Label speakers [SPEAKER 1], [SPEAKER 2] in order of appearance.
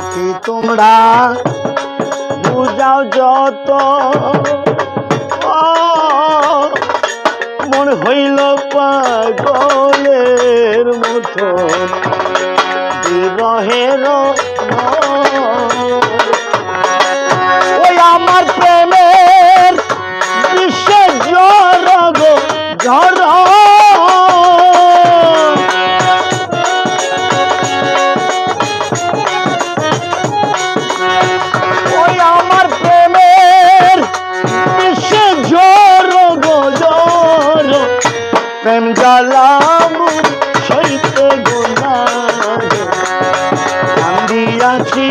[SPEAKER 1] সখী তোমরা বুঝাও যত মন হইল পাগলের মতো বিরহের ওই আমার প্রেমের বিশ্বে ঝড় গো ঝড় ওই আমার প্রেমের বিশ্বে ঝড় গো ঝড় প্রেম জ্বালাম সইতে গোনা কান্দিয়াছি